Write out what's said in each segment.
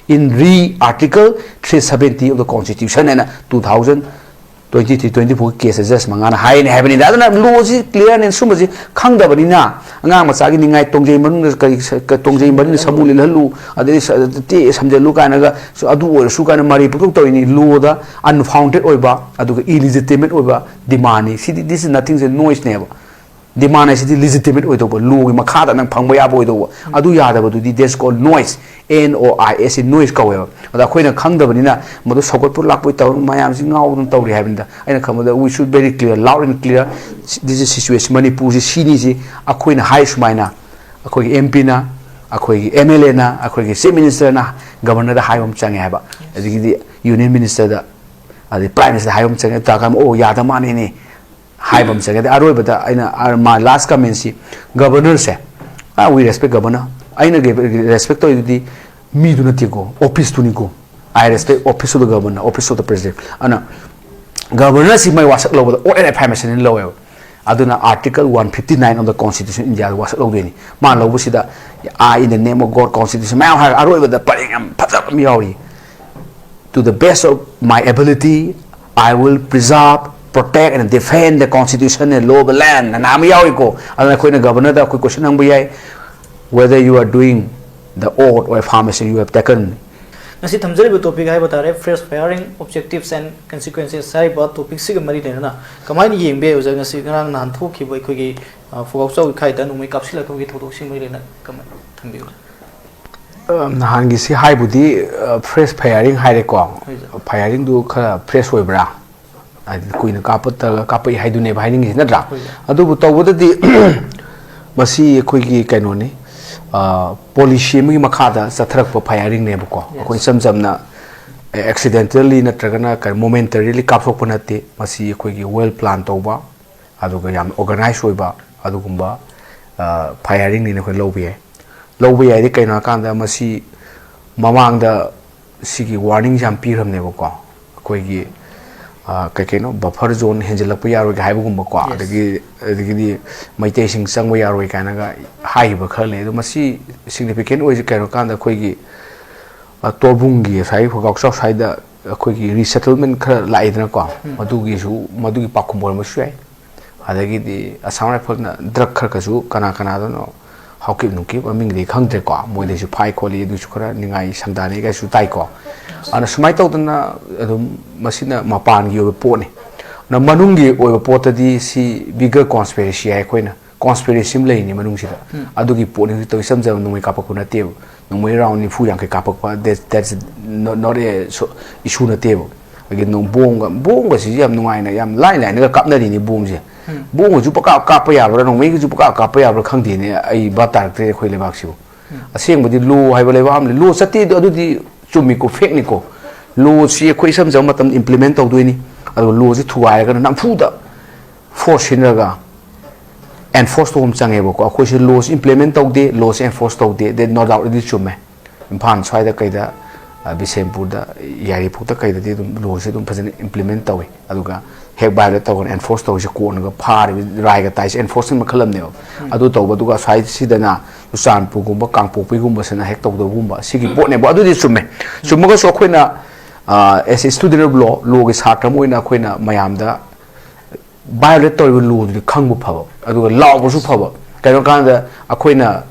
in Article 370 of the Constitution and 2023-24 cases just mangana high in heaven in that law is clear and so much Kangdabanina, Angamasagi Ningai Tongji Tongji Marin Samuli Lalu, Samja Lukanaga, so Adu Sukan Mariputo in Luda, unfounded Oba, Adu illegitimate Oba, Dimani. See, this is nothing that noise never. Demand is legitimate with over Lu Makata and Pangway Aboido. Adu Yada, but this called noise, NOIS in noise cover. But a queen of Kangdabanina, Modu Sokot put up with Miami now don't tell you having that. And we should very clear, loud and clear. This is situation. Manipur is Shinisi, a queen high Shmina, a quick Empina, a quick Emelena, a quick State Minister, Governor the Higham Changaba, the Union Minister, the Prime Minister Higham Chang, Takam, oh Yadamani. Haibam say the Aroy, but my last comment see governor say, we respect governor. I give respect to the me do not go, office to go. I respect office of the governor, office of the president. And governor see my was low or any permission in lower. I do not Article 159 of the Constitution India was low. Man low was that I in the name of God Constitution. I Aroy with the putting and put up me to the best of my ability, I will preserve, protect and defend the Constitution and law of the land. And I'm Yawiko. And I quit the governor that question whether you are doing the oath or a pharmacy you have taken. Nasi tamjari topic hai batare fresh firing objectives and consequences sai ba topic sig mari na kamai ni yengbe uja ngasi ngang nan thu ki boi khogi fogau chau khai ta numai kapsila ko gi thodok sing mari na kamai thambiu nahan gi si hai budi fresh firing hai re ko firing du kha fresh oi bra kuina kapata kapai hai du ne bhai ning na dra adu bu taw di masi khoi gi kaino ni policy mi makhada satharak pa firing ne ko koi samjamna accidentally natragana ka momentarily kapsok panate masi khoi gi well plan tawba adu ga yam organize oiba adu gumba firing ni ne khoi lobi ai de kaina kanda masi mamang da sigi warning jam piram ne ko khoi gi kaino buffer zone henjelak pa yaro ga haibu gumba ko adagi maitei sing sangwa yaro kana ga haiba khale do masi significant oi kaino kanda khoi gi torbungi sai phogak sok sai da khoi gi resettlement khara laidna ko madugi pakumbol masui adagi di asam rifle na drug khar ka su kana do no hawkip nungki aming de khangtre ko moi de su phai kholi du su khara ningai samdani ga su tai ko ana sumai tawdana adum masina mapan gi po ne na manungi oi po di si bigger conspiracy ai koina conspiracy lei ni manung sida adugi po ni to samjam nungai kapakuna teu nungai round ni fu yang ke kapakpa that's not a issue na teu again no bonga si yam nungai na yam lai na kapna ni bom je bom ju paka kapa ya bra nungai ju paka kapa ya bra khangdi ne ai ba tar te khoi le bak siu aseng budi lu hai ba le wam le lu sati adu di chumi ko fake ni ko law si khoi sam jam matam implement taw doini adu law ji thuai ga nam phu da force hinaga enforce to hom change bo ko khoi si law implement taw de law enforce taw de no doubt di chume imphan chai da kai da bisempur da yari phu ta kai da de law se dum phajan implement taw adu ga hek ba da taw enforce taw se ko na ga phar rai ga tai enforcing makhalam ne adu taw ba du ga sai si da na usan pu gumba kang pu pi gumba sana hek taw do gumba sigi bo ne bo adu di chume chumo ga so khoi na as a student of law is hard to na khoina mayam da violate to law di khangbu phaba adu law bu su phaba kaino kan da akhoina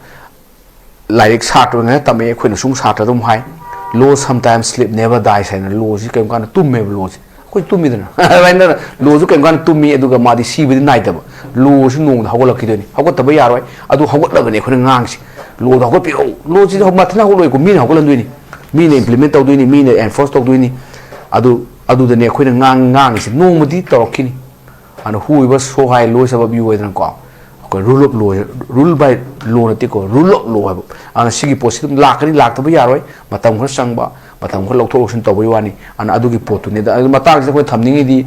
like sat na tame khoina sung sat dum hai law sometimes sleep never dies and law ji kaino kan tumme law koi tummi dana raina law ju kaino kan tummi adu ga ma di si bi nai da law su nong hawala ki doni hagot ta ba yaroi adu hagot la bane khoina ngang si law da hagot pi law ji ma thna ho loi ko min hagot lan doi ni mine implement taw doini mine enforce taw doini adu da ne khoina ngang si nong mudi torokini ana hui ba so hai lo sabab yu wedan ko rule of law rule by law na ti ko rule of law ana sigi positive lakani lakta ba yaroi matam khar sangba matam khar lokthok loksin taw wani ana adu gi potu ne da matang se khoi thamningi di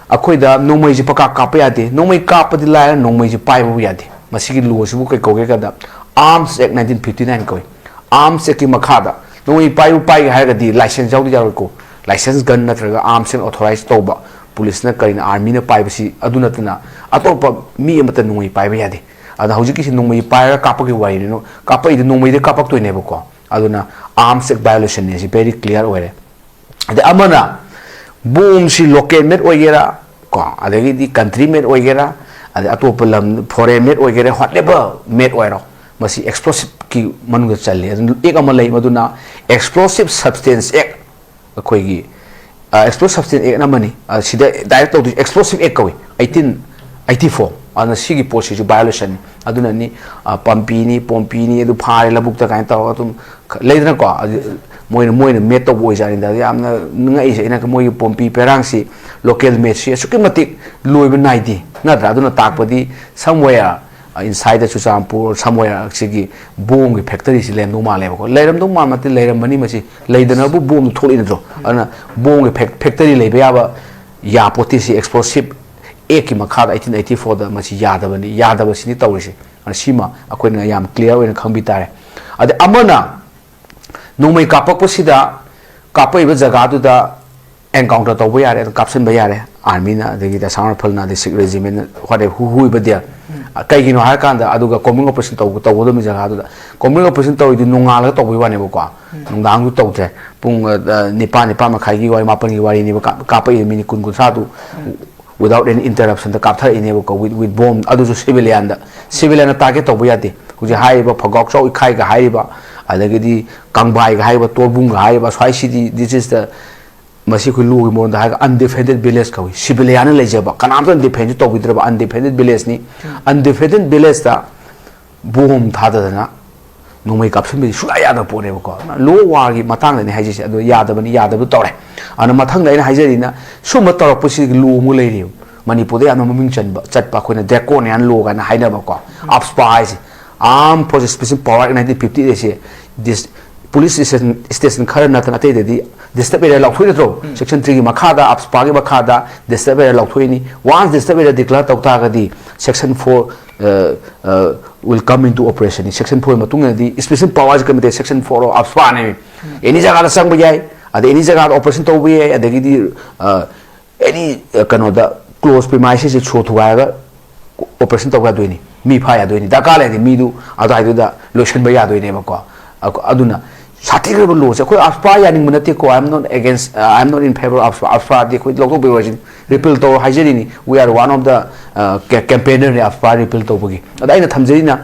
akhoi da nongmai ji paka ka pa yade nongmai ka pa di la nongmai ji pai bu yade masigi law su kai ko ge ka da Arms Act 1959 koi Arms Act ki makhada no pai hai ga di license jaw di jaw ko license gun na traga arms and authorized toba police na karina army na pai basi aduna tana atopa mi amata nungui pai ba yade ada hauji ki nungui pai ra kapak ki wai no kapak idi nungui de kapak to ne ba ko aduna arms act violation is very clear way the amana boom si local made oigera ko adagi di country made oigera ade atopalam foreign made oigera whatever made oiro masi explosive ki manung challe ek amalai maduna explosive substance act akoi gi explosive substance act namani sida direct to explosive act kawi 1884 ana sigi posi ju violation aduna ni pompi ni edu phare labuk ta kain taw atum leidna ko moina met to boy jani da amna ngai se ina moi pompi perang si local met si sukimati loiba naidi na da aduna takpadi somewhere inside the Chuchampur somewhere sigi boom gi factory si lem no ma le ko leiram dum ma mati leiram mani masi leidana bu boom tholi na dro ana boom gi factory le ba ya poti si explosive ek makhad 1884 da masi yadaba sini tawrisi ana sima akoina yam clear oina khangbi tare ade amana nomai kapak posida kapai ba jaga du da encounter to bo yare kapsin ba yare army na de da samar phal na de sik regiment what hu ba dia kai gino har kan da aduga comming operation to do mi jaga du da comming operation to du nunga la to bo wa ne bo kwa nungdang du to the pung nipa ma khai gi wai ma pan gi wari ni ba kapai mi ni kun sa du without any interruption the kaptha enable ko with bomb adu civilian target to boyati kuji hai ba phagok so khai ga hai ba alagidi kangbai ga hai ba torbung ga hai ba swai city this is the masi khu lu mon da undefended village kawi civilian lejaba kanam to defend to bidra undefended village ni undefended village ta bomb thada na nomai kapsim bi suya da pore ko lo war gi matang ne haji adu yadaba tore ana mathang da ina haji na suma tor pusi lu mu le ri manipur de ana maming chat pa khoina deko ne an lo ga na haina ba ko up spies arm for special power in 1950 this police station khara na ta te de disturb area law thoi tro section 3 gi makhada up spy gi makhada disturb area law thoi ni once disturb area declare ta ta ga di section 4 will come into operation in section 4 matung di special powers committee section 4 of spa ne any jaga da sang bajai ade any jaga operation to bi ade di any kano da close premises is show thwa ga operation to ga doini mi pha ya doini da ka le di mi du adai da lotion ba ya doini ba ko aduna satigable laws ko aspa ya ning munate ko I am not against I am not in favor of aspa di ko logo be wajin repeal to hajeri we are one of the campaigner of aspa repeal to bugi adai na thamjeri na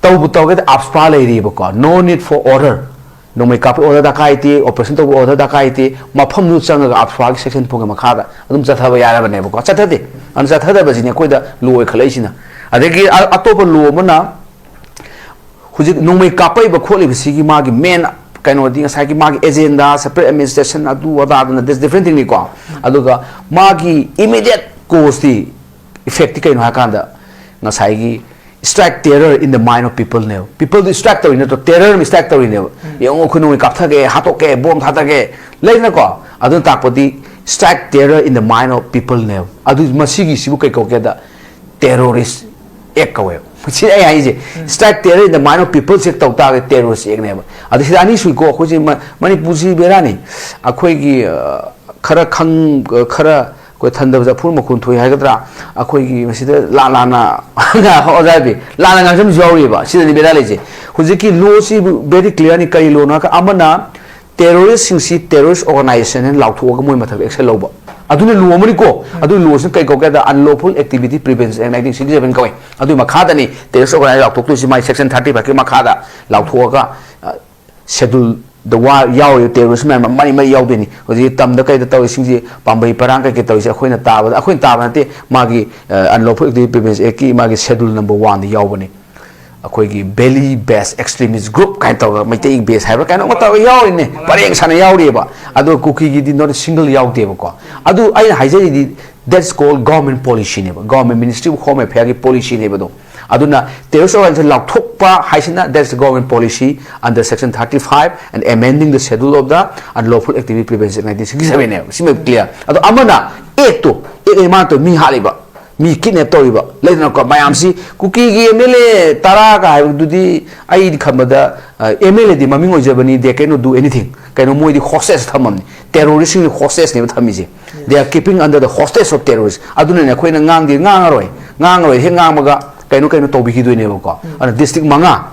to ga aspa le ri ba ko no need for order no mai kap order da kai ti operation to order da kai ti mafam nu chang ga aspa section phong ma kha da adum chatha ba ya ba ne ba ko chatha de an chatha da ba jini ko da lo khalai sina adegi atopa lo mana hujik nomai kapai ba kholi bisi magi main kaino di ngasai gi magi agenda separate administration adu ada na this different thing ni ko aduga magi immediate cause the effect kaino hakanda ngasai gi strike terror in the mind of people now people distract to terror mistake to now yong khunu kaptha ge hatok ke bomb thata ge leina ko adun takpodi strike terror in the mind of people now adu masigi sibu kai ko ke da terrorist ek kawe chi ai ai je strike terror in the mind of people se to ta terrorist ek ne ba adu sidani sui ko khoji manipur ji berani akhoi gi khara khang khara ko thanda ba phur ma khun thoi ha gadra akhoi gi masida la la na ga ho ja bi la la ngam jori ba sidani bera le je khoji ki law si very clear ni kai law na ka amana terrorist sing si terrorist organization en law thu ga moi mathak action law ba aduna law mani ko adu law sin kai ko ga unlawful activity prevention act 1967 kawai adu makhada ni terrorist organization law thok tu si mai section 30 ba ke makhada law thu ga schedule the war yaw terrorism mani yaw de ni hoji tam da kai da taw sing ji pambai parang kai ke taw se khoina ta ba khoina ta ba te magi unlawful activity prevention act ki magi schedule number 1 da yaw bani akhoi gi belly based extremist group kind taw mai te base ha ba kai no taw yaw ni pareng sana yaw ri ba adu kuki gi di not single yaw de ba ko adu ai haijari di that's called government policy ne ba government ministry of home affairs gi policy ne ba do aduna terrorist organization law thokpa haisina that's the government policy under section 35 and amending the schedule of the unlawful activity prevention 1967 ne sima clear adu amana ekto ma to mi haliba mi kidnap to riba leina ko mayam si kuki gi mle tara ka dudi ai khamada mle di mami ngoi jabani they cannot do anything kaino moi di hostage thamam terrorist ni hostage ne thami je they are keeping under the hostage of terrorists aduna ne khoina ngang di ngang roi he ngang maga kaino to bi ki do ne ko ana district manga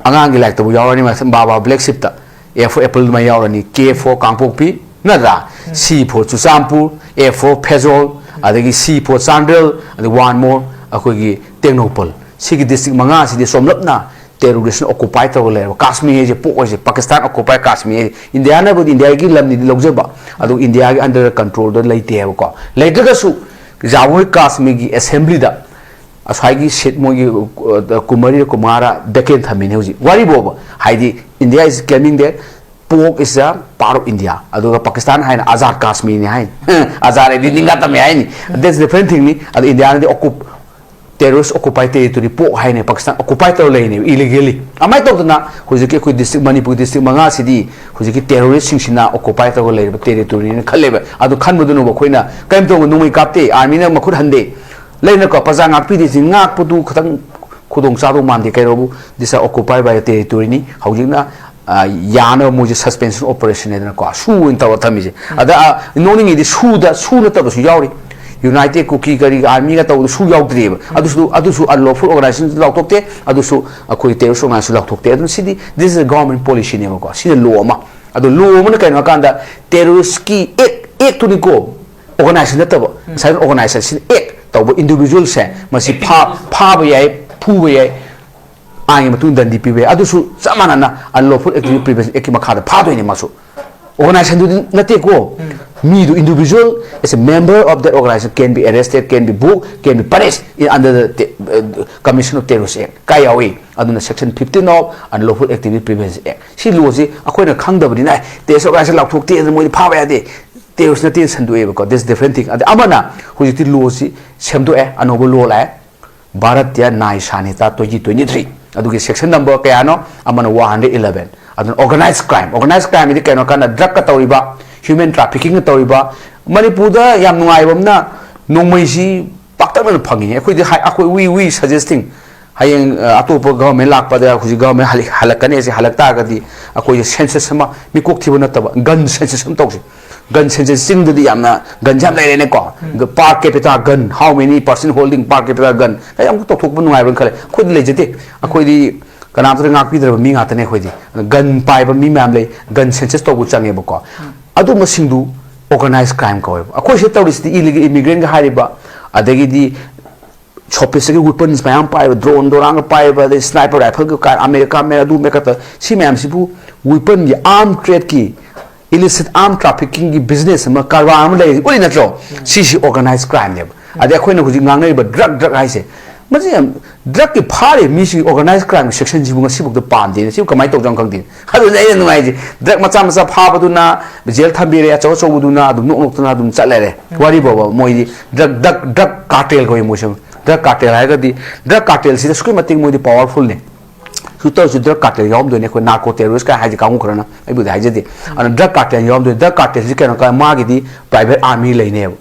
angang gi like to yaw ni ma baba black ship ta A for Apple Mayorani, K for Kampopi, Nada, C for Chusampur, A for Pezol, Adagi C for Sandel, and one more, Akogi, Tenopol. Sigi district Mangasi, the Somlapna, terrorist occupied Kashmir, Pakistan occupied Kashmir, Indiana, but India Gilam, the Logzeba, although India under control, the late Teavoko. Later, Jawi Kashmir assembly da. As Hagi shit Mogi Kumari Kumara, decade Haminuzi. Wari Boba, Heidi, India is claiming that pork is a part of India. Although Pakistan had Azad Kashmir, Azad didn't get the that's the different thing. And India, the terrorists occupied territory, pork high Pakistan occupied the lane illegally. I might talk to now, who's a district Manipur district Manga City, who's a terrorist in occupied the lane territory in Kaleva. I do Kanmudu Quina, came to Numi Kapte, Armina Makurhande. Later, Pazang Apidi is in Nakudu Kudong Sadu Mandi Kerobu, these are occupied by a territory, Haujina, Yana Muji suspension operation in a car, Shu in Tawatamizi. Other knowing it is who that sooner was Yauri. United Cookie Army at the Shu Yaw Dream. Adusu unlawful organizations Lautote, Adusu a Coitero and Sulatote City. This is a government policy never got. See the Loma. Adu Loma Kanakanda, terrorist key, egg to the go. Organization the table, side organization, egg. Individual say, must Pavay, Puway, I am between the DPV, Adusu, Samanana, unlawful activity previous Ekimakada, Pado in Masu. Organization do not take go. Me, the individual, as a member of that organization, can be arrested, can be booked, can be punished under the Commission of Terrorism Act. Kayawi, under Section 15 of Unlawful Activity Prevention Act. She loses according to Kangda, there's organization like to take the power. There's nothing to do because there's different thing. And Amana, who is the Lucy, Semdo, a noble law, Baratia, Nai Shanita 2023. I do section number Kayano, Amana 111. And organized crime. Organized crime is the kind of drug catoriba, human trafficking catoriba, Manipuda, Yamuayamna, no Maisi, Pactaman Pangi. We suggesting. Hayang Atopo government lak pada who's government Halakanese Halakagadi, a census sama, Mikok Tibonata, gun census some toxic. Gun census sing to the Yamna, Gunjam Leneko, the park capital gun, how many person holding park capital gun. I am to talk about Iron Color, could legit, a quidi, Kanam Peter Ming at an equity, gun pipe of Mimamle, gun census to Wuchaneboko. Aduma Sindu, organized crime coil. A question is the illegal immigrant Hariba, Adegi. Chopping weapons, my umpire, drone, Doranga Piper, the sniper rifle, America, Meradu Mekata, Simam Sibu, weapon, the arm trade key, illicit arm trafficking business, Makaram lady, only natural. She organized crime. At the Aquina was young, but drug, I say. But drug the party, missing organized crime section, you must see the palm, you come my dog John Condin. How do they know? Drug Matamasa Pabaduna, Zel Tabiria, also Uduna, do not know Salare. What about Moidi, drug cartel going motion. Drug cartel, I got the drug cartels is a screamating with the powerful name. Who tells you drug cartel, Yom do narco terrorist, Hajakamukana, I would hide it. And a drug cartel, Yom do drug cartels, you can Magidi, private army lane.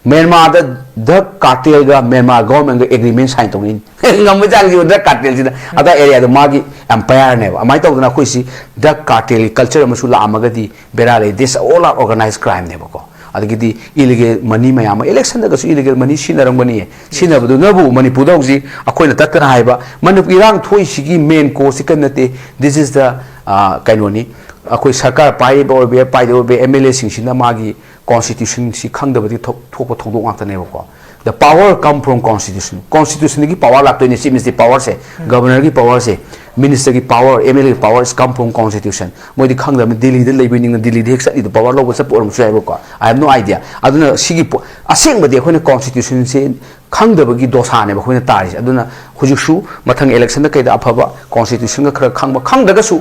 Myanmar, the drug cartel, Myanmar government agreement signed to win. You drug cartels in other area, the Magi Empire never. I might talk to Nakusi, drug cartel, culture, Masula Amagadi, Berale, this all are organized crime never go. Adagidi illegal money mayama election daga illegal money sinarang money sinabdu nabu Manipur ji akoina tatkana haiba Manipur irang thoi sigi main ko sikanate this is the kainoni akoi sarkar pai ba obe pai de obe MLA sing sina magi constitution si khangdabadi thokpa thokdok ngakta ko the power come from constitution ki power lakto ni means the power se governor ki power se minister ki power MLA powers come from constitution moi di khangda me Delhi de lebining Delhi de exactly the power lo sa por so ko I have no idea aduna sigi aseng bade khone constitution se khangda bagi dosa ne ba khone tari aduna hujushu mathang election da kai da afaba constitution ga khara khangba khangda su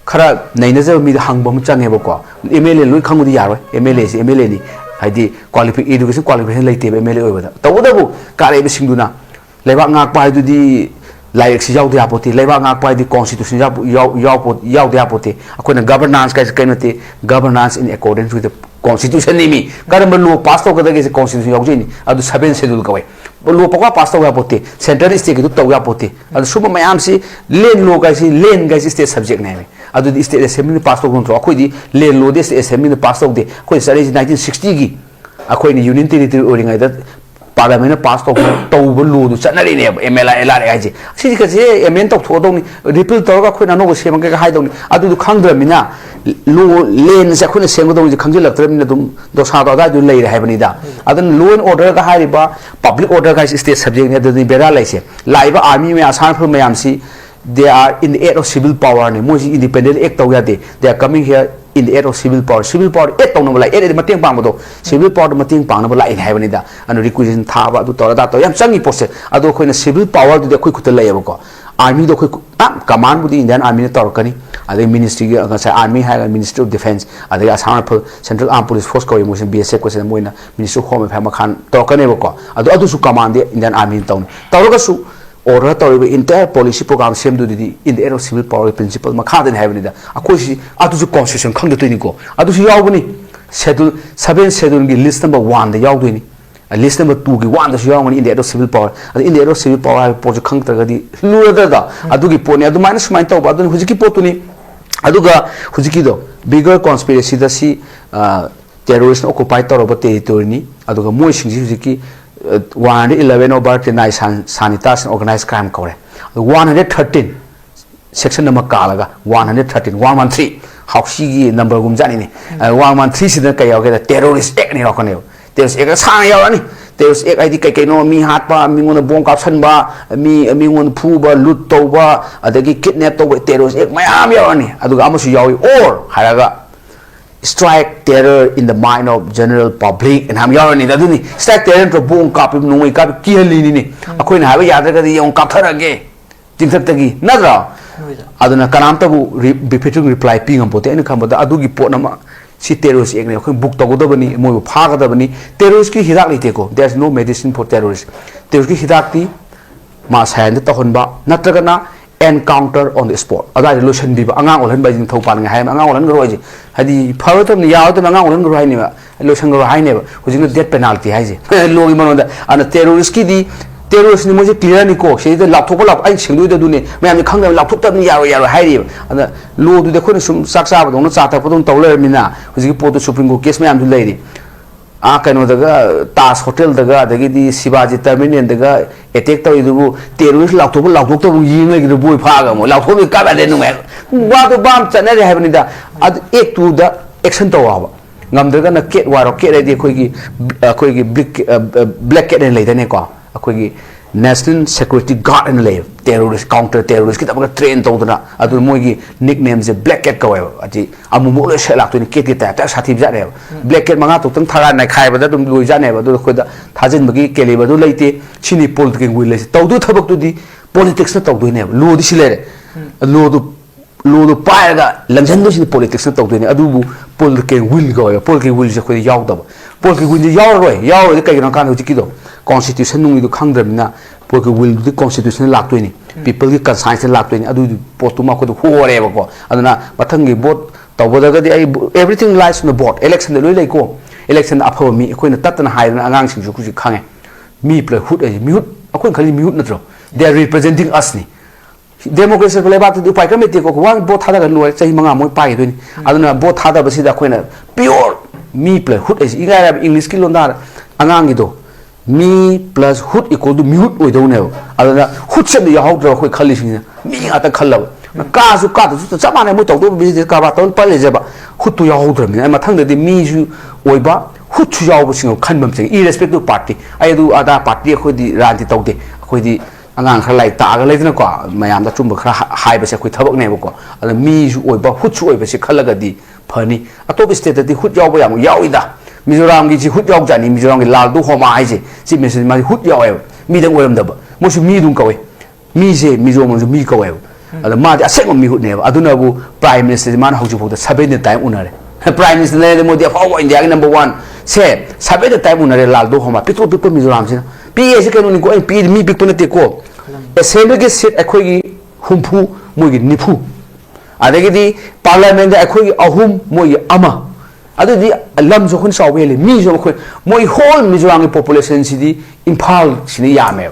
khara nainaja mi hangba mu change ba ko MLA loi khangudi yaroi MLA se MLA ni haidi qualification education qualification laite MLA oibada tawdabu kare be singduna lebak ngak pa du di like si yaw dia poti leba ngak pa di constitution yaw dia poti akoina governance kai kainate governance in accordance with the constitution ni karam law pass to kada ge constitution yaw jini adu 7 schedule kawai law pa pass to ya poti central state gi to ya poti adu suma mayam si len law kai si len guys state subject nai adu di state assembly pass to gon to akoi di len law de state assembly pass to de koi sare 1960 gi akoi ni union territory oringa da parliament pass to lu chanari ne MLA LR ai si ka je amen to tho dong ni repeal to ka khoina no go sem ka hai dong adu du khang dra mina lu len se khoina sem dong ji khang ji lak tra mina dum do sa da du lei hai bani da adun law and order ka hai ba public order ka state subject ne du bera lai se lai ba army me asan phur mayam si they are in the aid of civil power ne mo ji independent act to ya de they are coming here in the aid of civil power act to no like aid mateng pang do civil power mateng pang no like hai bani da anu requisition tha ba du to da to yam changi process adu khoina civil power du de khoi khut lai ba ko army do khoi command bu di Indian army ne tor kani ade ministry ga sa army ha ministry of defense ade asam central armed police force ko emotion BSF ko se moina ministry of home affairs ma khan tor kani ba ko adu su command de Indian army to ga su order to entire policy program same do di in the aid of civil power principle ma kha den have ni da akoi si adu su constitution khang de ni ko adu su yaw bani schedule 7 schedule gi list number 1 de yaw do ni list number 2 gi 1 da su yaw ni in the aid of civil power in the aid of civil power project khang ta ga di lu da adu gi po ni adu minus main to ba adu huji ki po tu ni adu ga huji ki do bigger conspiracy da si terrorist occupy to ro territory ni adu ga moi sing ji huji ki 111 over 10 sanitation organized crime kore 113 section number kalaga 113 113 hausi gi number gum jani ni 113 sida kay yaw ga terrorist act ni rakone terrorist act sang yaw ani terrorist act id kay no mi hat pa mi ngon bong kap san ba mi ngon phu ba lut to ba adagi kidnap to terrorist act mayam yaw ani aduga amasu yawi or haraga strike terror in the mind of general public and ham yarani da duni strike terror to bong kap no mai kap ki hali ni akoi na ha ya da ga yong kap tharage tingthat tagi nadra aduna kanam tabu befitting reply ping ampote en kham da adu gi pot nama si terrorist ek ne khoi book to go bani moi pha ga da bani terrorist ki hidak lite ko there is no medicine for terrorist terrorist ki hidak ti ma sayan ta hon ba natraga na encounter on the spot ada solution bi angang olhan ba jing thopan nga hai angang olhan gro ji hadi phawtam ni yaw tam angang olhan gro hai ni ba solution gro hai ne ba hujing death penalty hai ji lo gi manon da ana terrorist ki di terrorist ni mo ji clear ni ko se da lap thok lap ai singdu da du ne mayam ni khang da lap thok tam ni yaro hai ri ana lo du de khone sum sak sa ba dong cha ta podong tawler mina hujing po to supreme court case mayam du lai ri kano daga tas hotel daga dagi di Sibaji terminal daga attack taw idu terrorist lautok to ying lagi du boy phaga mo lautok ni ka ba de nu wa to bam chana re habni da ad ek tu da action taw wa ngam daga na ket wa ro ket di khoi gi black cat en lai da ne ko khoi gi national security guard en lai terrorist counter terrorist ki ta train taw da adu moi gi nickname je black cat ko ati amu mo le sha lak tu ni ket ki ta sathi ja re black cat manga to tang thara na khai ba da dum loi ja ne ba du khoi da thajin ba gi kele ba du leite chini political will le taw du thabak tu di politics na taw du ne lo di sile lo du pa ga langjan du si politics na taw du ne adu bu political will go political will je khoi yaw da political will yaw roi kai na kan hu ki do constitution nung du khang dam na political will du constitution lak tu ni people ki conscience lak tu ni adu potuma ko du ho re ba ko aduna mathang gi vote taw ba da di ai everything lies on the board election loi lai ko election apho mi khoi na tat na hai na angang sing ju ku ji khange mi plus hut ai mi hut akhoi khali mi hut na tro they are representing us ni democracy ko leba tu pai committee ko wan vote thada ga loi chai manga moi pai du ni aduna vote thada ba si da khoi na pure mi plus hut ai inga english ki londa angang gi do mi plus hut equal to mi hut oi do ne aduna hut se ya hau dro khoi khali sing mi ata khalab ka su ka tu chama ne mo to do bi ka ba to pa le je ba hut tu ya hau dro mi ma thang de mi ju oi ba hut chu yaw bu sing khan bam sing irrespective party ai du ada party khoi di ran ti to de khoi di angang kha lai ta ga le na ko mayam da chum ba kha hai ba se khoi thabak ne ba ko ada mi ju oi ba hut chu oi ba se khalaga di phani atop state di hut yaw ba yam yaw ida Mizoram gi hut yaw jani Mizoram gi lal du homa ai je si message ma hut yaw ai mi dang oram da ba mo su mi dung kawe mi je Mizoram ju mi kawe ala ma ja seng mi hut ne ba aduna bu prime minister man hau ju bu da sabe ne time unare prime minister ne mo dia fa india gi number 1 se sabe the time unare lal du homa pitu Mizoram sin pi e se kanu ni ko pi mi pik pone te ko assembly gi sit akhoi gi humpu mo gi nipu adagi di parliament da akhoi gi ahum mo gi ama adu di lam jo khun sawe le mi jo khoi moi whole Mizoram population si di Imphal sini yame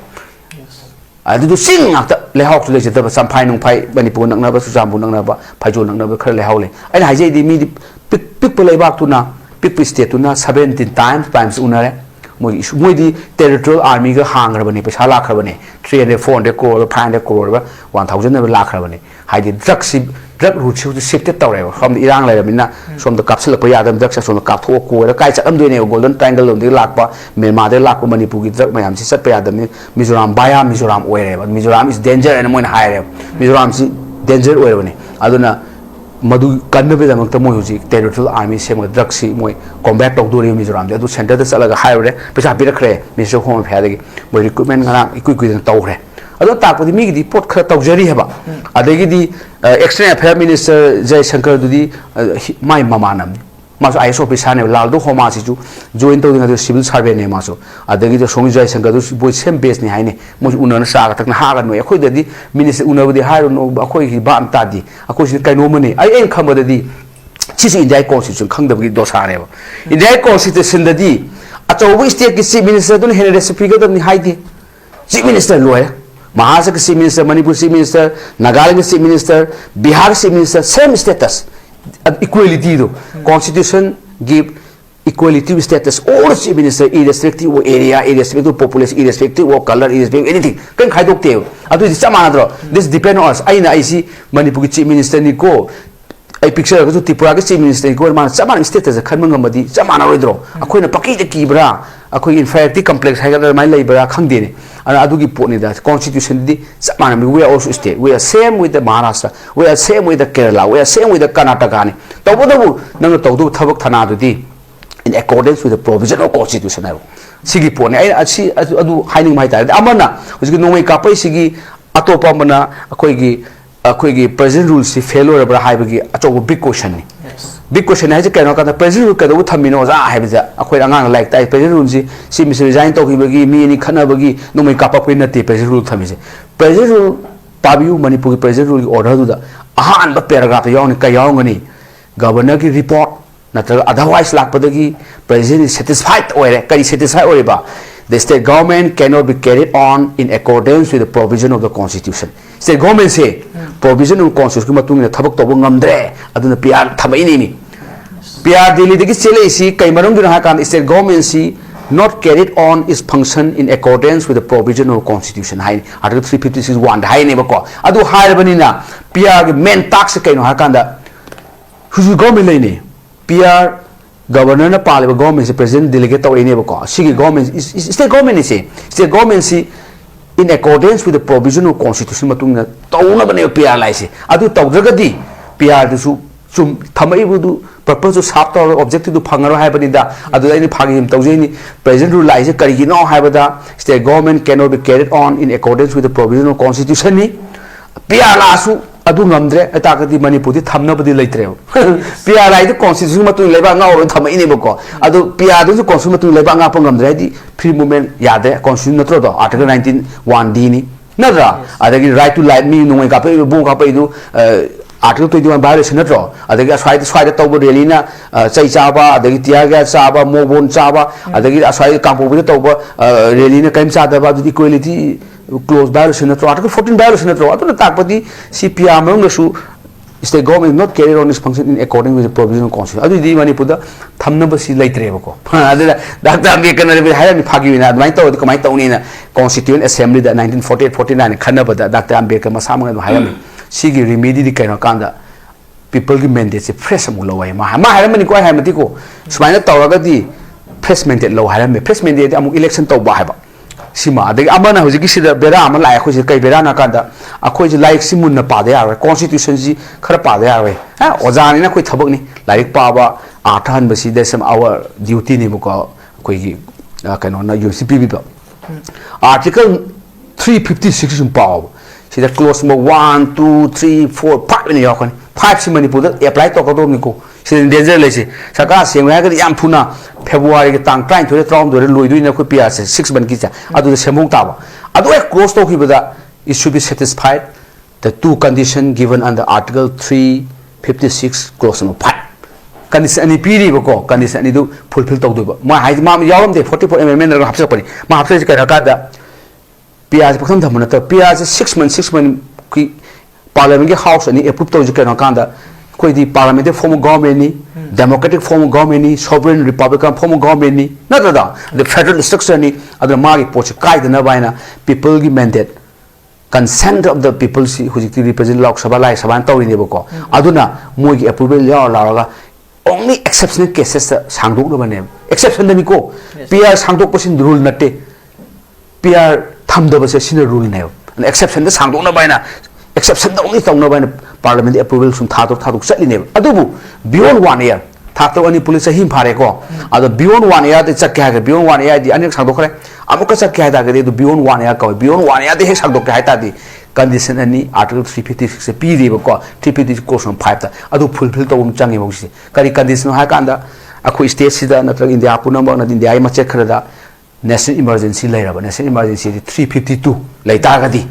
adu du sing ak le hawk le je da sam phai nung phai Manipur nak na ba su jambu nak na ba phai jo nak na ba khar le hawle ai hai je di mi di pik pik pulai bak tu na pik pik state tu na 17 times unare Modi territorial army का हांग्रबने पैसा लाख्रबने 300 400 crore 500 crore 1000 लाख्रबने हाइदि drug route से shifted तौरे सोम इरांग लेरमिना सोम द काप्सल यादम ड्रग सोम कापथो कोर काय चलमदोने गोल्डन ट्रायंगल लोम लाकपा म्यांमार लाकपा मणिपुर की ड्रग मैम से चट यादम मिजोराम बाया मिजोराम ओइरेबा मिजोराम इज डेंजर एंड मोइन हाइरे मिजोराम से डेंजर ओइरबने अदुना मधु कन्नबेदमक्ता मोय हुजिक टेरिटोरियल आर्मी सेम ड्रग सी मोय कॉम्बैट तौदोरि मिजोराम दे अदु सेंटर द चलगा हाइरे पैसा पिरखरे मिनिस्टर होम फेदगी मोय रिक्रूटमेंट ngana इक्विक्विजन तौरे अदो ताकपदि मिगिदि पोट खरा तौजरी हेबा अदगिदि एक्सटर्नल अफेयर मिनिस्टर जयशंकर दुदी माय ममानम मासो आईएस ऑफिसर ने लालदो होमा सिजु जॉइन तौदिंग सिविल सर्वे ने मासो अदगिदि सोंग जयशंकर दु बोय सेम बेस ने हाइने मोय उनन सागा तकना हागा नो अखोय ददि मिनिस्टर उनबदि हारो नो अखोय हि बाम तादि अखोय सि कैनो मने आई खमबदि चिसि इंडिया कॉन्स्टिट्यूशन खंगदबगि दोसारेबा इंडिया कॉन्स्टिट्यूशन ददि अचौबो स्टेट की चीफ मिनिस्टर दुन हेने रेसिपी गदनि हाइदि चीफ मिनिस्टर लोय महाराष्ट्र के chief minister Manipur chief minister Nagaland के chief minister Bihar chief minister same status equality दो constitution give equality status all chief minister irrespective of area irrespective population irrespective of colour irrespective anything कहीं खाइदोक्ते अदुदि चमानाद्रो दिस डिपेंड ऑन अस आइना आइसी मणिपुर की chief minister निको आई picture को त्रिपुरा के चीफ मिनिस्टर को मान चमान स्टेटस खनमंगमदि चमानारोइद्रो अखोइना पकीदे कीब्रा अखोइ इन्फेरिटी कॉम्प्लेक्स है माइ लेबरा खंगदेने अदुगी पोटनिदा कॉन्स्टिट्यूशन दी चमान we are also state we are same with the Maharashtra we are same with the Kerala we are same with the Karnataka ने तबदबु नंग तौदु थबक थाना दुदी in accordance with the provision of constitution है सिगी पोने आई अच्छी अदु हाइनिंग माइ तारे अमना उसकी नोंगै कापै सिगी अतोपा मना अखोइगी प्रेजेंट रूल से फेल होरबरा हाइबगी अचौबो बिग क्वेश्चन नि बिग क्वेश्चन है कैनो का प्रेजेंट रूल कदो थमिनो जा हाइबजा अखोइ अंगांग लाइक ताइ प्रेजेंट रूल से मिस रिजाइन तौखिबगी मी नि खनबगी नोंगै कापै नते प्रेजेंट रूल थमिसे प्रेजेंट रूल पाबियु मणिपुर की प्रेजेंट रूल ऑर्डर दुदा अहान ब पैराग्राफ यावनि का यावngani गवर्नर की रिपोर्ट नत्रगा अदरवाइज लाकपदगी प्रेजेंट इज सैटिस्फाइड ओरे करी satisfied Oreva the state government cannot be carried on in accordance with the provision of the constitution state government say provision of constitution matung na thabak tobo ngamdre aduna PR thamai ni PR delhi degi chele si kai marong dina ha kan state government si not carried on its function in accordance with the provision of constitution hai article 356(1) hai ne ba ko adu hairabani na PR ge main task kai no ha kan da huju government lei ne PR governor na paliba government se president delegate tawai ne ba ko sigi government state government ni se state government si in accordance with the provision of constitution matung na tawna bane PR lai se adu tawdragadi PR du su sum thamai bu purpose to sharp to objective to phangaro hai bani da adu ai ni phagi him tawjei ni president rule lai se kari gi no hai bada state government cannot be carried on in accordance with the provision of constitution ni PR la su adu ngamdre atakati manipur di thamna budi leitre PR ai the constitution matu leba nga oro thamai ne bako adu PR du constitution matu leba nga pa ngamdre di free movement yade constitution natro do article 19(1)(d) ni nadra adagi right to life mi nungai ka pe bu ka pe du article 21 violation natro adagi aswai da tawbo rally na chai chaba adagi tiya ga chaba mobon chaba adagi aswai kampo bu tawbo rally na kaim chada ba du equality close violation natro article 14 violation natro adu takpati CPR mong su state government not carry on this function in according with the provision of constitution adu di manipur da thamna ba si leitre ba ko adu Dr. Ambedkar na be hayami phagi na admai taw kamai tawni na constituent assembly da 1948 49 khana ba da Dr. Ambedkar masama na hayami sigi remedy di kaino kanda people ki mandate se fresh amu lawai ma hayami ko hayami ko sumaina tawraga di fresh mandate law hayami fresh mandate amu election taw ba haba sima adagi amana hojiki sida bera ama lai khoi kai bera na kanda akhoi ji like simun na pa de ya constitution ji khara pa de ya ha ojani na khoi thabak ni like pa ba athan ba si desam our duty ni ko khoi gi kaino na UCP bi ba article 356 sum pa sida clause mo 1 2 3 4 5 ni ya khon 5 si manipur da apply to ko do ni ko sin danger le si saka sengwa ga yam thuna February ke tang 23 traum do loi du na ko pia se 6 ban ki cha adu semong ta ba adu ek close to ki bada it should be satisfied the two condition given under article 356 clause number 5 condition ani piri ba ko condition ani du fulfill to do ba ma hai ma yawam de 44 amendment ra hapsa pani ma hapsa ka ka da pia se pakham thamna ta pia se 6 months ki parliament ke house ani approve to ji ka na ka da कोई दी parliamentary form of government ni democratic form of government ni sovereign republican form of government ni nada da the federal structure ni adra magi poch kai dana baina people gi mandate consent of the people si hujiki represent lok sabha lai sabhan tawri ne bako aduna moi gi approval ya la only exceptional cases sangdok no bane exception da ni ko pr sangdok pasin rule natte pr thamda base sin rule ne exception da sangdok na baina exception da only tawna baina parliament approval sum thadok chatli ne adubu beyond 1 year thadok ani police him phare ko ado beyond 1 year de chak kya ga beyond 1 year di anek sangdok khare amuka chak kya da ga de beyond 1 year ko beyond 1 year de he sangdok kya ta di condition ani article 356 se pi de ko 356 question 5 ta adu fulfill to um changi mo si kari condition ha kan da akhu state sida na tra india punam na india ai ma check khara da national emergency lai ra ba national emergency 352 lai ta ga di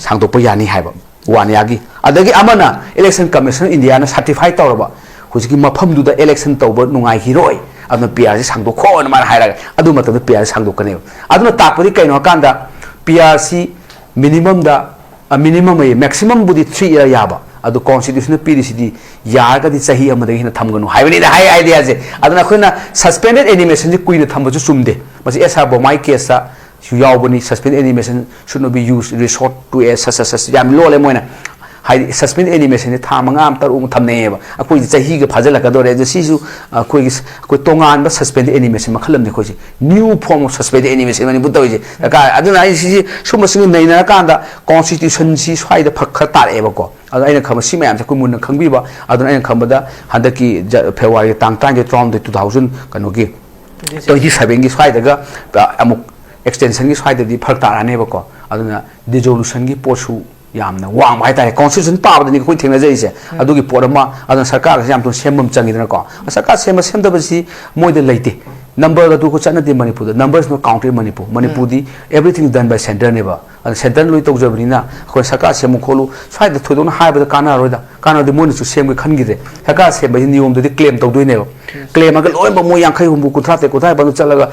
sangdok pa yani hai ba 1 year gi adagi amana election commission india na certify tawraba hujiki mafam du da election tawba nungai hiroi aduna pr si sangdok kho na ma haira adu matam pr sangdok kane aduna takpari kaino kan da pr si minimum da minimum maximum budi 3 year yaba adu constitutional PDCD yaga di sahi amada hina thamganu haibani da hai idea je aduna khoina suspended animation ji kuina thamba ju sumde masi esa bo my case sa yawbani suspended animation should not be used resort to a such yam lo le moina hai suspended animation ni thamanga am tar um thamne ba akoi sahi ga phajala ka dore je sisu koi tongan ba suspended animation makhalam ne khoji new form of suspended animation mani bu toje ka aduna ai si suma sing nei na ka da constitution si swai da phak khar tar e ba ko adu aina khama si mayam sa ko mun khangbi ba aduna aina khamba da handaki February tang 2000 kano gi 27 gi swai da ga amuk extension gi swai da di phak tar ane ba ko aduna dissolution gi posu yamna wang hai ta constitution pa ba ni ko thengna jai se adu gi porama aduna sarkar yam to sembam changi na ko sarkar sem da ba si moi de leite number ga tu ko chana de manipur the numbers no country manipur di everything done by center ne ba and center loi tok jabri na ko sarkar sem kholu sai da thodon hai ba kana roi da kana de mon su sem ga khan gi de sarkar sem ba ni yom de claim tok doi ne claim ga loi ba mo yang khai hum ku thra te ko thai ba nu chala ga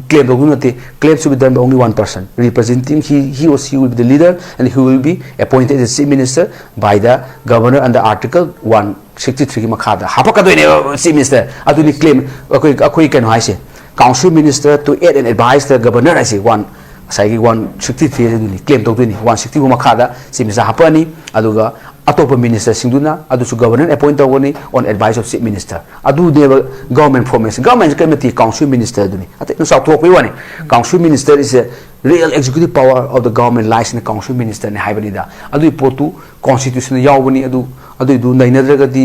claim tok nu te claim should be done by only one person representing he or she will be the leader and he will be appointed as chief minister by the governor under article 163 ki makha da hapa ka doi ne chief minister adu ni claim akoi ken hai se council minister to aid and advise the governor as one sai 163 ni claim tok ni 160 ma khada simisa hapani aduga atopa minister singduna adu su governor appoint tawoni on advice of chief minister adu de government formation government committee council minister duni ate no south talk wani council minister is a real executive power of the government lies in the council minister ne haibani da adu potu constitution yawbani adu du nainadra di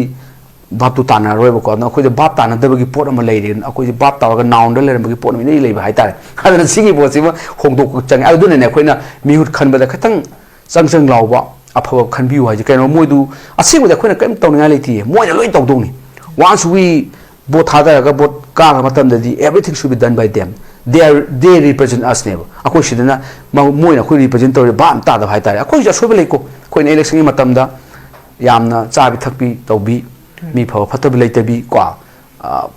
bab tu tana roi ba ko na khoi bab tana da gi pot ama lei rin akoi bab ta ga noun da le ba gi pot mi nei lei ba hai ta ha na singi bo si ma hong do ko chang adu ne khoi na mi hut khan ba da khatang chang law ba apha khan bi wa ji kai no moi du asing da khoi na kaim taw na lei ti moi na loi taw dong ni once we both ha da ga bot ka ga matam da di everything should be done by them they represent us ne akoi sidana moi na khoi represent taw ba am ta da hai ta akoi ja so ba lei ko khoi na election ni matam da yamna cha bi thak bi taw bi mi phaw phatab leitabi kwa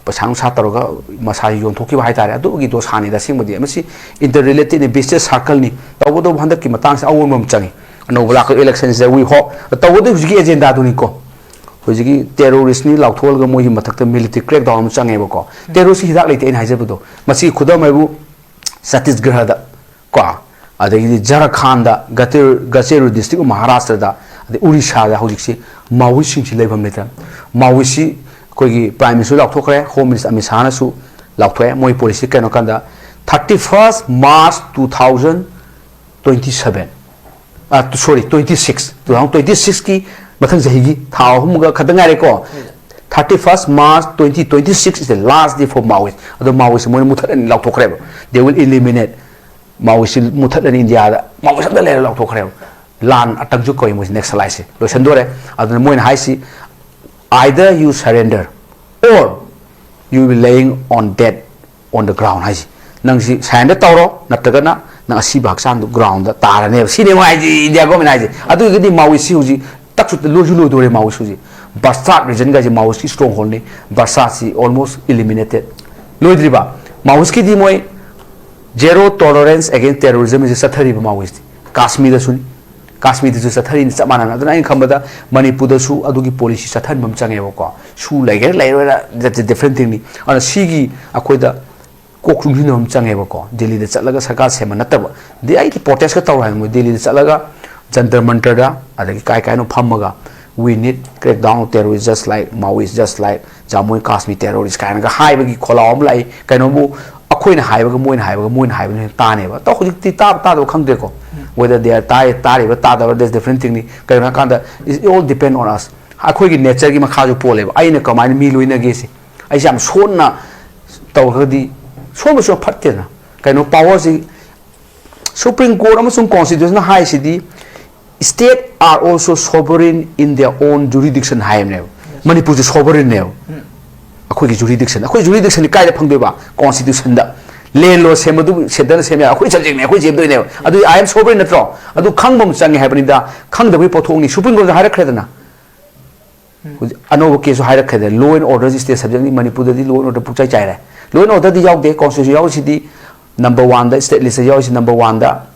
pasang sa taroga masai yom thoki ba haitare adu gi do sani da singmodi amasi interrelated business circle ni tawdo bhanda ki matang sa awon mom changi no bla ko election se we ho tawdo huji agenda du ni ko huji terrorist ni laukthol ga moi mathak ta military crackdown changi ba ko terrorist hidak leite en haije budo masi khuda mai bu Chhattisgarh da kwa adagi Jharkhand da Gacheru district Maharashtra da Odisha da hojik si Maui sing si leibam leta Maui si koi prime minister laukthokre home minister Amit Shah na su laukthoi moi policy kano kanda 31st March 2027 sorry 2026 ki mathang jahi gi thau hum ga khadanga re ko 31st March 2026 is the last day for Maui ado Maui si moi muthat ani laukthokre they will eliminate Maui si muthat ani India da Maui sa da le laukthokre lan atak ju koi mo next slide se lo sandore aduna moin hai si either you surrender or you will be laying on dead on the ground hai si nang si surrender tawro nataga na nang asi bak sang ground da tar ne si ne mai ji india go mai ji adu gi maui si uji tak chu lo ju lo dore maui su ji Barsat region ga ji maui si stronghold ni Barsat si almost eliminated lo driba maui ki di moi zero tolerance against terrorism is sathari ba maui Kashmir da sun Kashmir is a third in Samana, the nine Kambada, Manipur, Su, Adugi police, a third Mamchangeko, Su like that's a different thing. On a Shigi, Aqueda, Kokunum Changeko, Delhi the Salaga Sagas Hemanataba. The IT Potesca Toran with Delhi the Salaga, Jantar Mantada, and the Kaikano Pamaga. We need crack down terrorists just like Maoists, just like Jammu Kashmir terrorists, kind of high column like Kanobu, a queen high, moon high, Taneva. Talk with the Tado Kandeco. Whether they are tired, but Tada, there's different thing. It all depend on us. I quick in nature, give a casual pole. I know command me, Luina Gesi. I am Sona Tawadi, so much of patina. Kind of powers. Supreme Court, Amazon Constitution, high city. States are also sovereign in their own jurisdiction. High now. Manipur is sovereign now. A quick jurisdiction. A quick jurisdiction, the kind of Pangdeva Constitution. Land law same do Sedan same, which I am sovereign at all. I do Kangum sang happening da Kang the Wipotoni, Supreme Court higher credit. Another case of higher credit, law and order is still subject Manipur, the law or the Pucha China. Law and order the Yauk Constitution number 1, the state list is number 1, the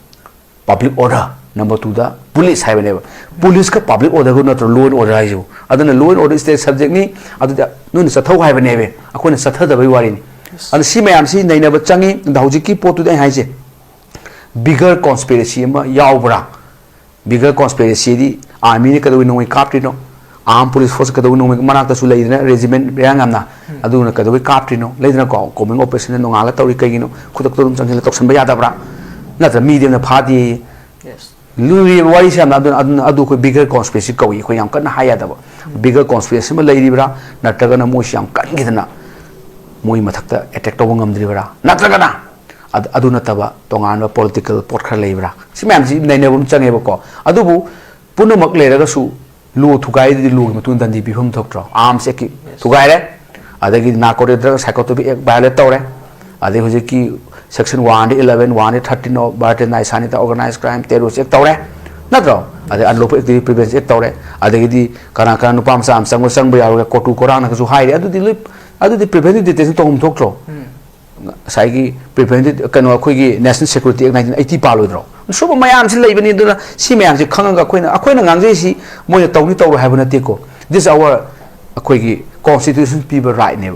public order. Number 2, the police have never. Police public order not law and order. Other than law and order state subject me, other than noon is a toe have never. I couldn't settle the way. And see, I am seeing they never changi the Hojiki port to the Haze. Bigger conspiracy, Yaubra. Bigger conspiracy, I mean, Kadawino Captino, armed police force Kadawino Manata Sula, regiment, Briangamna, Aduna Kadawi Captino, later coming operation and Nongala Toricano, Kudakum Sangal Toxan Bayadabra. Not a medium party. Yes. Louis, why is another Adu bigger conspiracy? When I'm going to hire the bigger conspiracy, Lady Bra, Natagana Mosham, Kangitana. Muy matakta attack to wangam dribra natragana aduna taba tongana political porkha lebra si ma'am si nei nebum changeba ko adubu punamak leraga su lu thugai di lu matun dan di bihum thoktro arm se ki thugai re adagi na kore drug psychotobi ek violate tore ade hoje ki section 1 11 1 13 no barte nai sanita organized crime terrorist ek tore natro ade unlawful activity prevention ek tore adagi di kana kana nupam sam sang sang ba yaru ko tu korang na su hai adu di lip adu di preventive detention tong thokro saigi preventive kano khoi national security act 1980 palodro so mayam si leibani duna si mayam si khanga akoina ngangje si moy tawni tawro habana te ko this our khoi constitution people right ne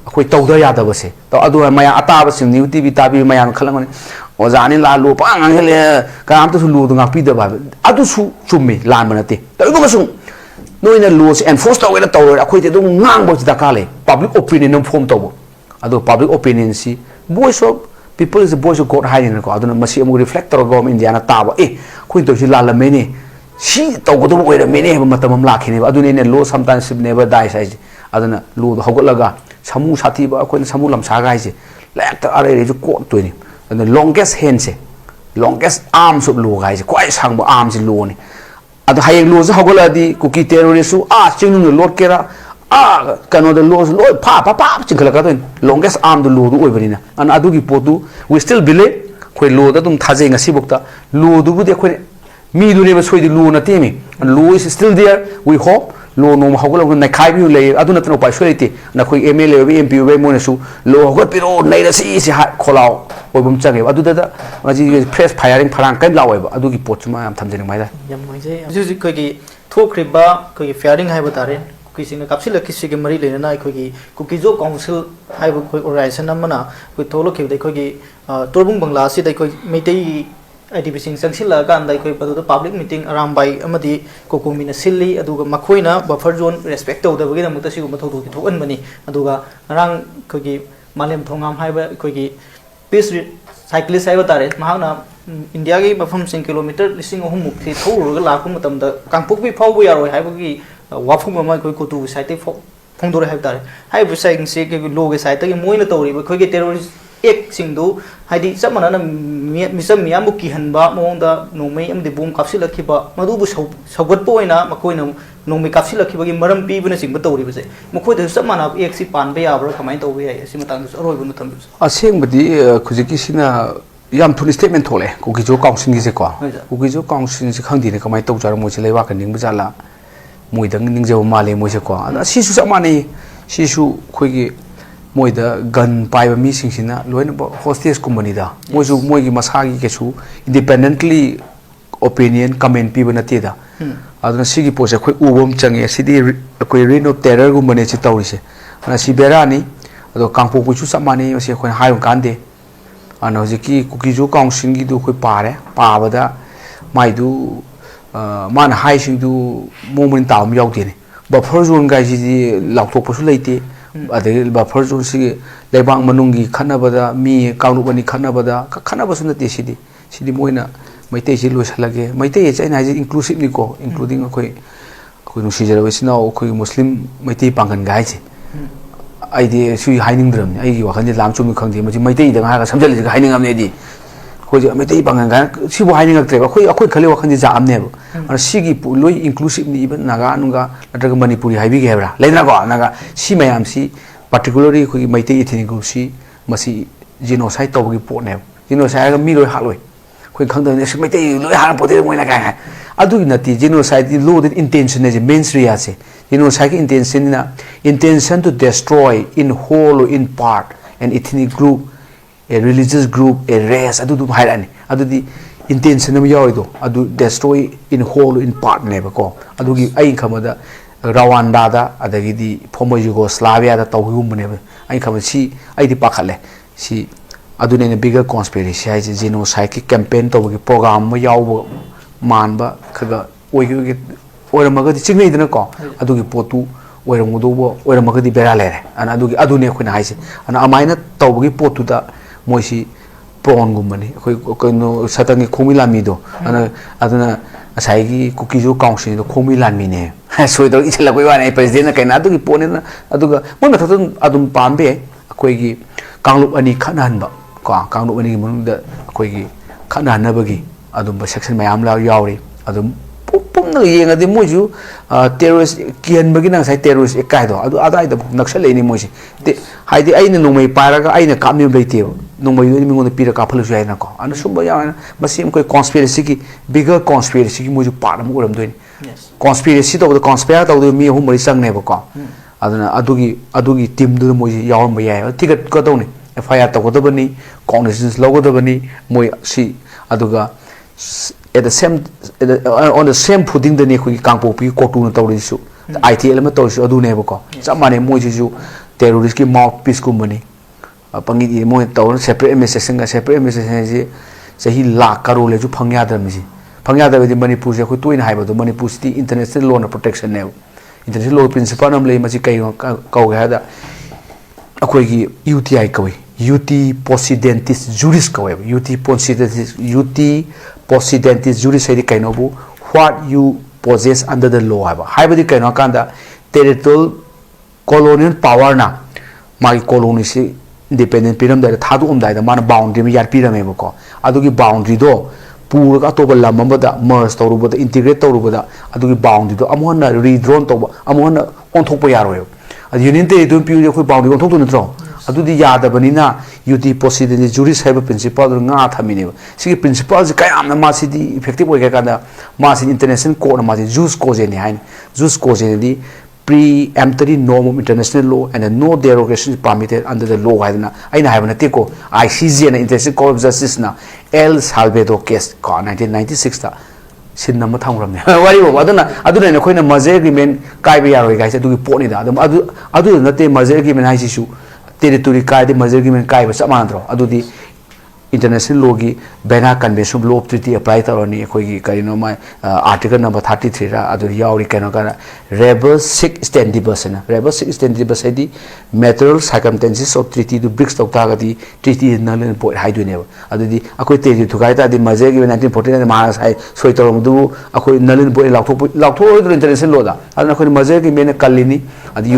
akoi tawda ya da base to adu maya ataba sim newtv tabi mayam khalangani ozani la lu pa ngangele kam to lu ngak pi da ba adu su chumi lan manate to ko su noina laws enforce tawela tawra akoi te dum ngang bo da kale public opinion nam form tawo ado public opinion si voice of people is the voice of God hiding ko aduna masi amu reflector go India na taba khoi to si la la meni si taw do oira meni ba matam lakhini aduna ne law sometimes never die size aduna law hogolaga samu sathi ba khoi samu lam sa ga ise lek ta are ju ko to ni the longest hand se longest arms of law ga ise kwai sang ba arms law ni ado hayeng law sa hogola di cookie terrorist chingnu lord kera kano the laws law pa chingkala ka longest arm the law du oibanina an adu gi potu we still believe khoi law da tum thaje ngasi bukta law du bu de khoi mi du ne ba soi di law na temi and law is still there we hope law no hogola na khai bi le adu na tno pa soi ti na khoi mla bi mp bi mo na su law hogot piro nei da si kholao oibum change adu da ji press firing pharang kai law oiba adu gi pot ma am thamjeng mai da yam mai je ju khoi gi thokriba khoi firing hai batare किसी ने काफी lucky सिगे मरी लेना ना कोई Kuki-Zo council high कोई organisation नमना कोई थोलो के देखो कि तोरबुंग बंगला से देखो मेटेई आईटीबी सिंह संगसिल लगा अंदर कोई बदो पब्लिक मीटिंग अराउंड बाई अमदी कोकोमिना सिल्ली अदुगा मखोइना बफर जोन रेस्पेक्ट तौदबगी नमुत सिगुम थौदो की थोकन बनी अदुगा रंग कोई मालेम थोंगाम हाइबा कोई पीस साइक्लिस्ट हाइबा तारे महाना इंडिया की मफम 1 किलोमीटर लिसिंग अहुम मुक्ति थौरगा लाकु मतमदा कांगपुक भी फावबो यारो हाइबगी वाफुम अमा कोई कोटु साइट फोंदोरे हाइब तारे हाइब साइंग से के लोग साइट के मोइना तौरिबा कोई के टेररिस्ट एक सिंदु हाइदि समना मिसम मियामु की हनबा मोंदा नोमै अमदि बम काफसिलखिबा मदुबु सौगतपो ओइना मकोइना नोमै काफसिलखिबगी मरम पीबना सिंग तौरिबा से मखोइ समना एक सि पानबे याब्रा कमाइ तौबे याय सि मतांग अरोइबु नथम असेंबदि खुजिकी सिना yam thuni statement thole kukijo council gi se ko kukijo council se khangdi ne kamai tawjar mo se lewa ka ning bujala moidang ning je male mo se ko ada si su samani si su khoi gi moida gun pai ba mi sing sina loina hostage company da mo gi masa gi ke su independently opinion comment piba natida aduna sigi pose khoi ubom change sidi khoi reign of terror gum bane chi tawrise ana si berani ado kangpo pu chu samani ose khoi hayu kande ana hojiki kuki ju council gi du khoi pare pabada mai du man hai sing du moment tam yaute ne buffer zone ga ji lakthok pasu leite ade buffer zone si lebang manungi khanabada mi kaunu bani khanabada khanabasu na te sidi moina maite ji lo salage maite ye chaina ji inclusive ni ko including khoi nu si jara wesina khoi muslim maite pangan ga ji ai de sui haining dram ai gi wakhan ji lam chum khang ji maite da ga samjal ji haining am ne di khoi ji maite pangan ga si bo haining aktre khoi khale wakhan ji ja am ne ba sigi pu loi inclusive ni even naga anuga natraga manipuri haibi ge bra leina ko naga si mayam si particularly khoi maite ethnic group si masi genocide to gi po ne genocide ga mi loi ha loi khoi khang da ne si maite loi ha po de moi na ga adu nati genocide law the intention is mainstream ase genocide intention na intention to destroy in whole or in part an ethnic group a religious group a race adu dum hairani adu di intention am yawido adu destroy in whole or in part ne ba ko adu gi ai khamada Rwanda da adagi di former Yugoslavia da tawhum ne ai khamad si ai di pakhale si adu ne bigger conspiracy ai genocide ki campaign to gi program ma yaw man ba khaga oigi oiramaga di chingnei dana ko adugi potu oiramudo bo oiramaga di bera lere ana adugi adune khuna haise ana amaina tawgi potu da moisi prawn gumani khoi koino satangi khomi lami do ana aduna asai gi cookie jo council do khomi lami ne soi do ichla koi wane president na kaina adugi pone na aduga mon mathatun adum pambe khoi gi kanglup ani khanan ba ko kanglup ani gi mun da khoi gi khanan na bagi adum section mayam la yauri adum pumna yenga de moju terrorist kian bagi nang sai terrorist ekai do adu adai da naksal ni moji te haidi aina nongmai paraga aina kamni leite nongmai ni mingon pira ka phalu jai na ko anu sumba ya masim koi conspiracy ki bigger conspiracy ki moju par mu uram doini conspiracy to the conspire to mi hum mari sang ne ba ko aduna adugi team du moji yawam ba ya ticket ko to ni FIR to ko do bani cognizance logo do bani moi si aduga at the same on the same footing the nekhu kangpo pi kotu na tawri su ITL ma tawri su adu ne ba ko samane moi ju terrorist ki mouthpiece ku mani pangi di moi taw separate administration ga separate administration ji sahi lakh crore le ju phangya da mi ji phangya da di Manipur se khu toina hai ba do Manipur city international law na protection ne international law principle nam le ma ji kai ka ga da akoi gi UTI kawai UT possidentis juris kawai UT possidentis juris sai kaino bu what you possess under the law haiba di kaino kanda territorial colonial power na mai colony si independent piram da thadu umdai da mana boundary mi yar piram e ko adugi boundary do pura ka to bala mamba merge to ruba integrate to ruba adugi boundary do amona redrawn to amona on thok pa yaro adu union territory piu ko boundary on thok to natro adudi yada banina UT possibility juris have principle nga thamine sigi principle ji kayam na ma sidi effective oi ka da ma si international court ma juice cause ni hain juice cause di preemptory norm of international law and no derogation is permitted under the law haina aina haibana te ko ICJ na international court of justice na El Salvador case ko 1996 ta sin nama thangram ne wari bo aduna ne khoina merger agreement kai ba yaroi ga se du poni da adu na te merger agreement hai si su territory kai de merger agreement kai ba samandro adudi international law gi Bena Convention of Law of Treaty apply taroni khoi gi karino ma article number 33 ra adu yauri kano kana rebel sick standibus na rebel sick standibus di material circumstances of treaty to bricks tok ta ga di treaty nalen point hai du ne adudi akoi te tu kai ta di merger gi 1949 ma sai soi torom du akoi nalen point lakthok international law da aduna khoi merger gi men kalini adi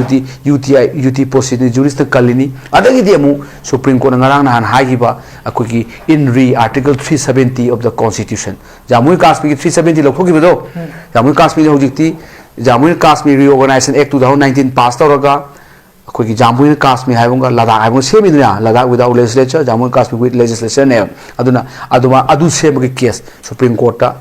UT possible jurist kalini adagi di mu Supreme Court ngarang na han hai gi ba akoi gi in re article 370 of the constitution Jammu and Kashmir 370 lokho gi bedo Jammu and Kashmir hojikti Jammu and Kashmir reorganization act 2019 pass tawraga akoi gi Jammu and Kashmir haibunga Ladakh haibung semidna Ladakh without legislature Jammu and Kashmir with legislation ne adu sem gi case Supreme Court ta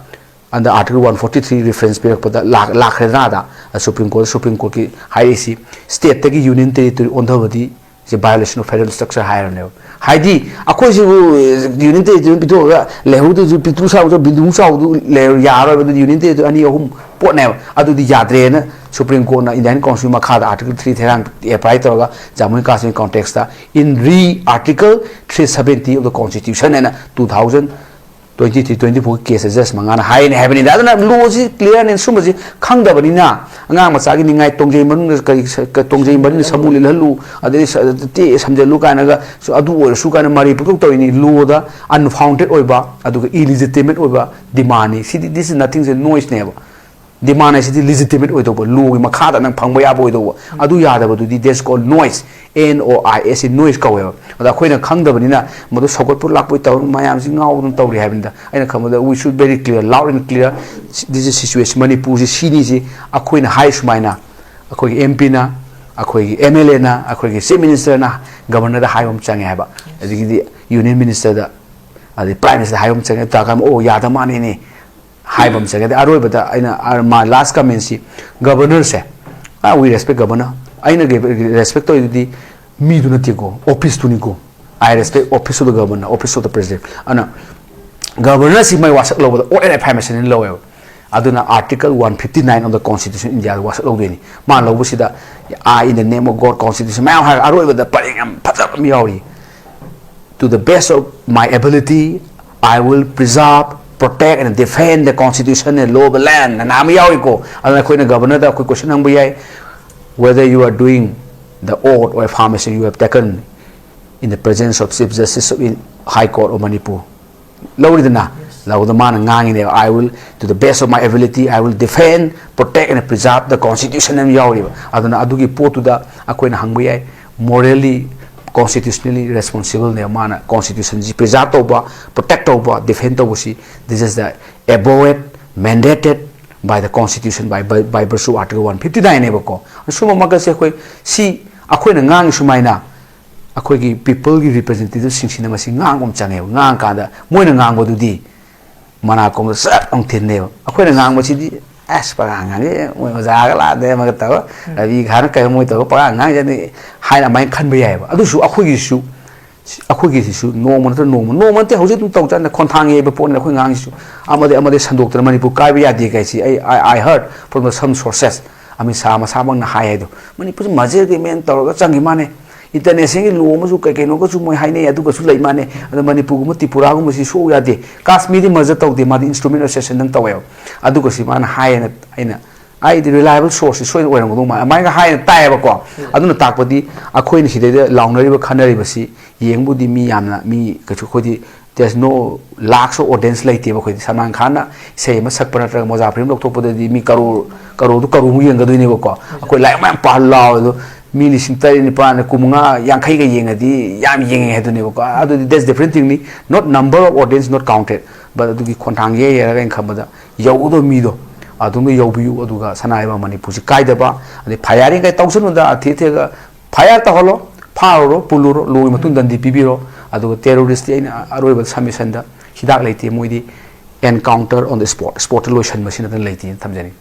under article 143 reference period pada lakhrena da Supreme Court ki high state tagi union territory ondhabadi violation of federal structure higher level haidi akoi si union territory bido ga lehu du pitu sa do bindu sa du le ya ro du union territory ani ahum pot ne adu di yadre na supreme court na indian constitution ma kha article 3 therang apply to ga jammu kashmir context ta in re article 370 of the constitution and 2023-24 cases just mangana high in heaven that na law is clear and sum ji khang da bani na anga ma cha gi ningai tongjei man ka tongjei man samu le lu ade te samje lu kana ga so adu or su kana mari putuk to ini law da unfounded oiba adu illegitimate oiba demand this is nothing is noise never demand is legitimate oido law ma kha da nang phangba ya boido adu ya da bu this called noise NOIS noise kawe da khoina khangda bani na modu sokot pur lakpoi taw mayam sing ngau dun tawri habinda aina khamada we should very clear loud and clear this is situation Manipur ji sini ji akhoina high sumaina akhoi MP na akhoi MLA na akhoi chief minister na governor da high om change haba adigi union minister da adi prime minister high om change ta kam o ya da mani ni high bam change da aroi bada aina ma last comment si governor se we respect governor aina respect to the me do not go office to go I respect office of the governor office of the president ana governor si mai wasak lo or information in law aduna article 159 of the constitution India wasak lo ni ma lo busida in the name of God constitution ma ha aro with the paring phatap mi yauri to the best of my ability I will preserve protect and defend the constitution and law of the land and am yauri ko ana koina governor da koi question ang buyai whether you are doing the oath or affirmation you have taken in the presence of Chief Justice in High Court of Manipur. Lawridana, Lawdaman Ngang, I will, to the best of my ability, I will defend, protect, and preserve the Constitution and Yauri. Adana Adugi Potuda, Aquena Hangway, morally, constitutionally responsible, Neomana, Constitution, preserve over, protect over, defend over. This is the above mandated by the constitution by virtue article 159 ebako suma magase khoi si akhoi na ngang sumaina akhoi gi people gi representative sing masi ngang om change ngang ka da moi na ngang bodu di mana kom sa ong thin ne akhoi na ngang mo si di as pa ngang ge moi ma ja ga la de ma ta vi khan ka moi to pa ngang ja ni hai na mai khan ba yai ba adu su akhoi gi su no man te hojit tum tawtan khon thang ye be pon khoi ngang su amade sandok tan Manipur kai ba ya de kai si I heard from some sources ami sa ma sa bang na hai do Manipur maje ge men tor ga changi mane international law ma su kai no ko su moi hai ne adu ko su lai mane adu Manipur gu Tripura gu si so ya de Kashmir di maje taw de ma di instrument assessment nang taw adu ko si man hai na aina I the reliable source so oirang do ma mai ga hai tai ba ko aduna takpadi akhoi ni hide launari ba khanari ba si yengbu di mi yamna mi ka chu khodi there's no lakhs of audience like te ba khodi Salman Khan na sei ma sak pana tra moza prim lok thop di mi karo du karu mu yeng ga doi ne ba ko akhoi lai ma pa law do mi ni sim tai ni pa na kumunga yang khai ga yeng di yam yeng he do ne ba ko adu that's different thing ni not number of audience not counted but adu ki khontang ye ya ga khamada yau do mi do adunga yobiu aduga sanaiba Manipur si kaidaba ade firing kai tawsun da the fire ta holo pharo puluro loi matun dandi pibiro aduga terrorist ina aroiba submission da hidak leite moidi encounter on the spot lotion machine da leite thamjani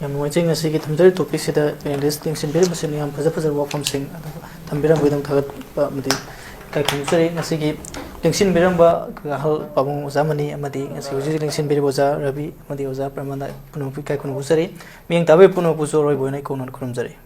yam noiching asi ki thamjari topic sida panelist tension bere machine yam faja work sing thambira boidam thagat madi kai khumsari ngasi ki tension beramba hal pabung zamani amadi ngasi uji tension bere boza rabi amadi oza pramanda puno kai kuno busari ming tabe puno buso roi boinai konon khurumjari